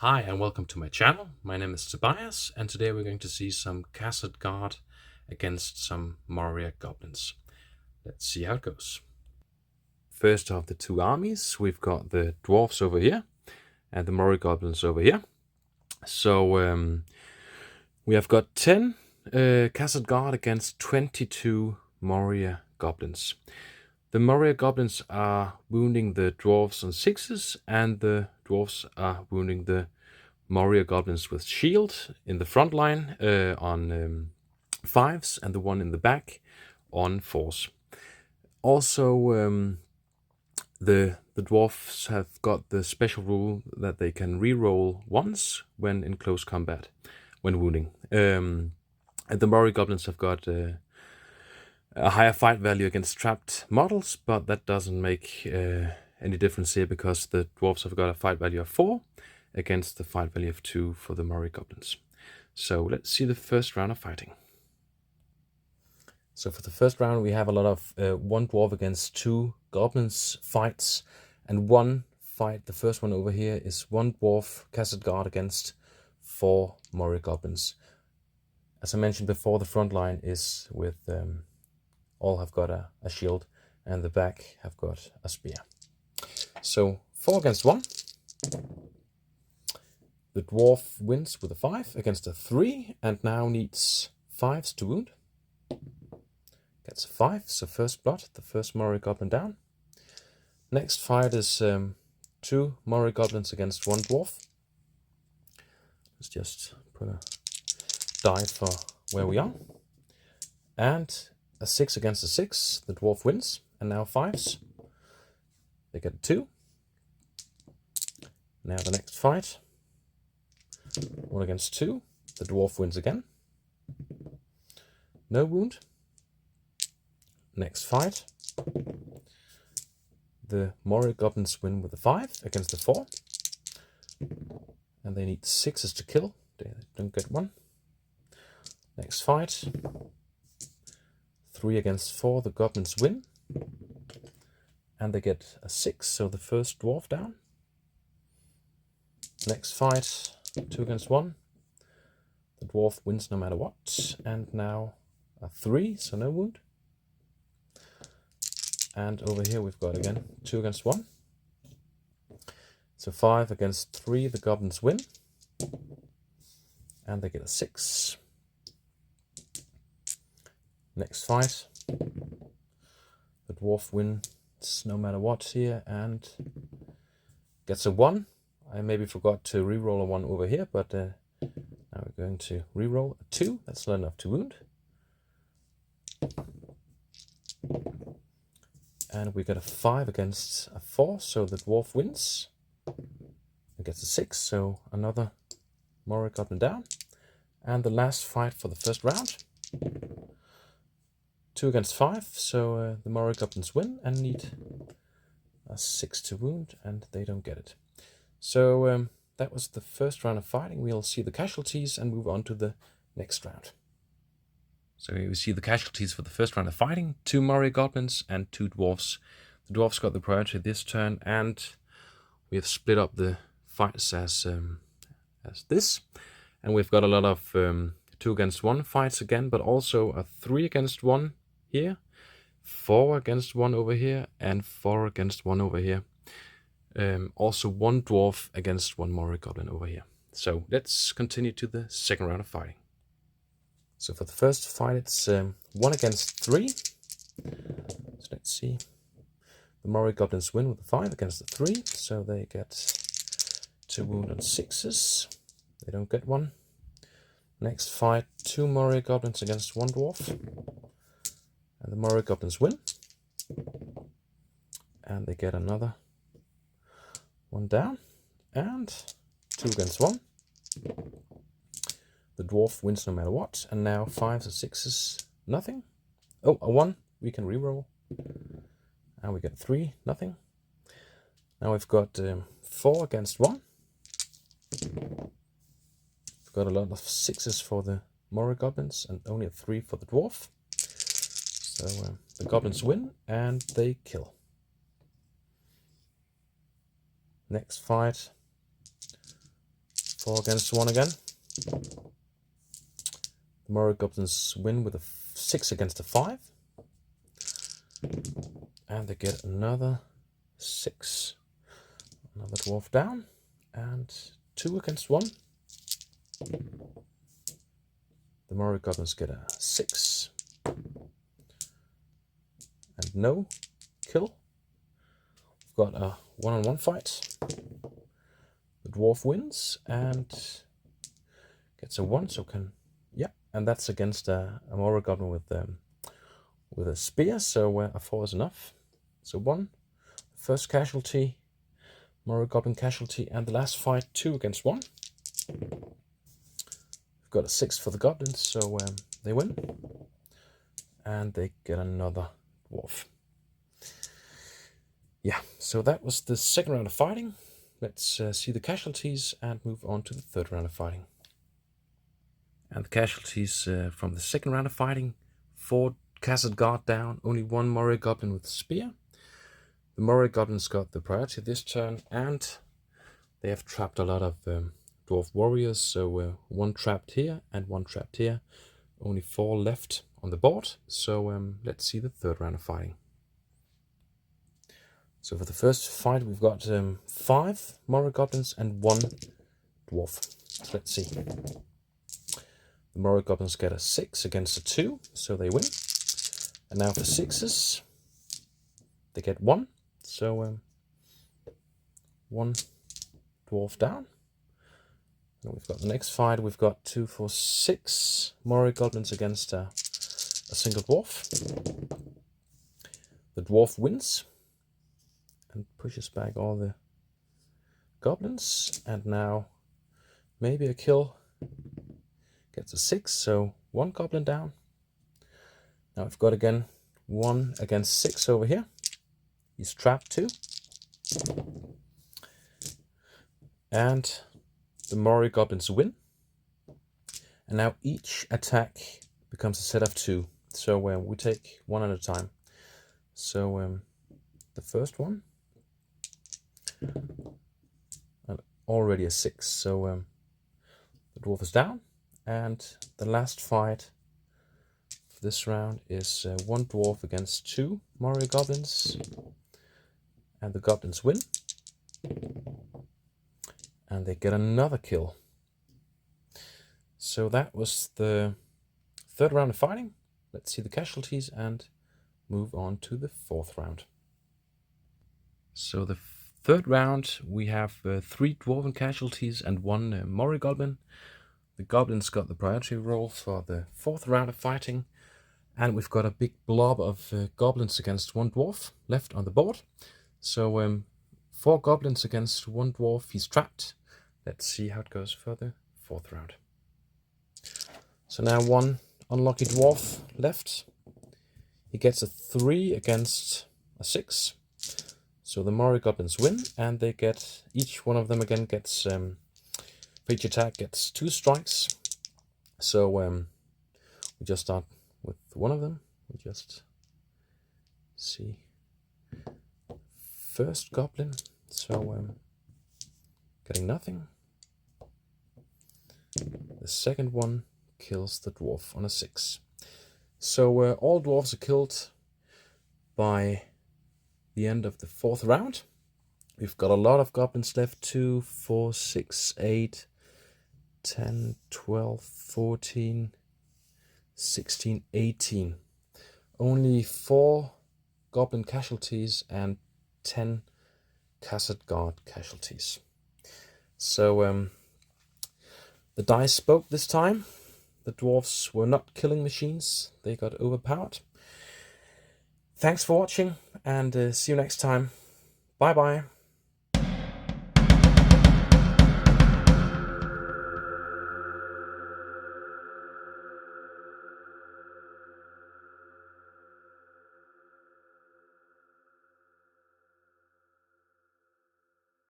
Hi and welcome to my channel. My name is Tobias and today we're going to see some Khazâd guard against some Moria goblins. Let's see how it goes. First of the two armies, we've got the dwarves over here and the Moria goblins over here. So we have got 10 Khazâd guard against 22 Moria goblins. The Moria goblins are wounding the dwarves on 6s and the dwarves are wounding the Moria goblins with shield in the front line on 5s and the one in the back on 4s. Also, the dwarfs have got the special rule that they can reroll once when in close combat, when wounding. And the Moria goblins have got a higher fight value against trapped models, but that doesn't make any difference here because the dwarves have got a fight value of 4 against the fight value of 2 for the Moria goblins. So let's see the first round of fighting. So for the first round we have a lot of 1 dwarf against 2 goblins fights, and one fight, the first one over here, is 1 dwarf Khazâd guard against 4 Moria goblins. As I mentioned before, the front line is with all have got a shield and the back have got a spear. So 4 against 1. The dwarf wins with a 5 against a 3 and now needs 5s to wound. Gets a 5, so first blood, the first Moria goblin down. Next fight is 2 Moria goblins against 1 dwarf. Let's just put a die for where we are. And a 6 against a 6, the dwarf wins, and now 5s. They get a 2. Now the next fight. 1 against 2, the dwarf wins again. No wound. Next fight. The Moria goblins win with a 5 against a 4. And they need 6s to kill. They don't get 1. Next fight. 3 against 4, the goblins win. And they get a 6, so the first dwarf down. Next fight. 2 against 1. The dwarf wins no matter what. And now a 3, so no wound. And over here we've got again 2 against 1. So 5 against 3, the goblins win. And they get a 6. Next fight. The dwarf wins no matter what here and gets a 1. I maybe forgot to reroll a 1 over here, but now we're going to reroll a 2. That's not enough to wound. And we got a 5 against a 4, so the dwarf wins. It gets a 6, so another Moria goblin down. And the last fight for the first round. 2 against 5, so the Moria goblins win and need a 6 to wound, and they don't get it. So that was the first round of fighting. We'll see the casualties and move on to the next round. So here we see the casualties for the first round of fighting. 2 Moria goblins and 2 dwarfs. The dwarfs got the priority this turn, and we have split up the fights as this. And we've got a lot of 2 against 1 fights again, but also a 3 against 1 here, 4 against 1 over here, and 4 against 1 over here. Also 1 dwarf against 1 Moria goblin over here. So let's continue to the second round of fighting. So for the first fight it's 1 against 3. So let's see. The Moria goblins win with a 5 against the 3, so they get 2 wound on 6s. They don't get 1. Next fight, 2 Moria goblins against 1 dwarf. And the Moria goblins win. And they get another 1 down. And 2 against 1. The dwarf wins no matter what. And now 5s or 6s, nothing. Oh, a 1, we can reroll. And we get 3, nothing. Now we've got 4 against 1. We've got a lot of 6s for the Moria goblins and only a 3 for the dwarf. So the goblins win and they kill. Next fight. 4 against 1 again. The Moria goblins win with a 6 against a 5. And they get another 6. Another dwarf down. And 2 against 1. The Moria goblins get a 6. And no kill. We've got a 1-on-1 fight. The dwarf wins and gets a 1, so can, yeah, and that's against a Moria goblin with a spear, so a 4 is enough. So 1, first casualty, Moria goblin casualty, and the last fight 2 against 1. We've got a 6 for the goblins, so they win, and they get another dwarf. Yeah, so that was the second round of fighting. Let's see the casualties and move on to the third round of fighting. And the casualties from the second round of fighting: 4 Khazâd guard down, only 1 Moria goblin with a spear. The Moria goblins got the priority this turn, and they have trapped a lot of dwarf warriors, so 1 trapped here and 1 trapped here. Only 4 left on the board, so let's see the third round of fighting. So for the first fight, we've got 5 Moria goblins and 1 dwarf. So let's see. The Moria goblins get a 6 against a 2, so they win. And now for 6s, they get 1. So 1 dwarf down. And we've got the next fight. We've got 2 for 6 Moria goblins against a single dwarf. The dwarf wins and pushes back all the goblins, and now maybe a kill. Gets a 6, so 1 goblin down. Now we've got again 1 against 6 over here. He's trapped too. And the Moria goblins win. And now each attack becomes a set of 2. So we take 1 at a time. So the first one, already a 6, so the dwarf is down, and the last fight for this round is 1 dwarf against 2 Moria goblins, and the goblins win, and they get another kill. So that was the third round of fighting. Let's see the casualties and move on to the fourth round. So the third round, we have 3 dwarven casualties and 1 Moria goblin. The goblins got the priority roll for the fourth round of fighting, and we've got a big blob of goblins against 1 dwarf left on the board. So 4 goblins against 1 dwarf. He's trapped. Let's see how it goes for the fourth round. So now 1 unlucky dwarf left. He gets a 3 against a 6. So the Moria goblins win, and they get, each one of them again gets, for each attack gets 2 strikes. So we just start with one of them. We just see first goblin, so getting nothing. The second one kills the dwarf on a 6. So all dwarves are killed by the end of the fourth round. We've got a lot of goblins left: 2, 4, 6, 8, 10, 12, 14, 16, 18. Only 4 goblin casualties and 10 Khazâd guard casualties. So the dice spoke this time. The dwarves were not killing machines. They got overpowered. Thanks for watching, and see you next time. Bye bye.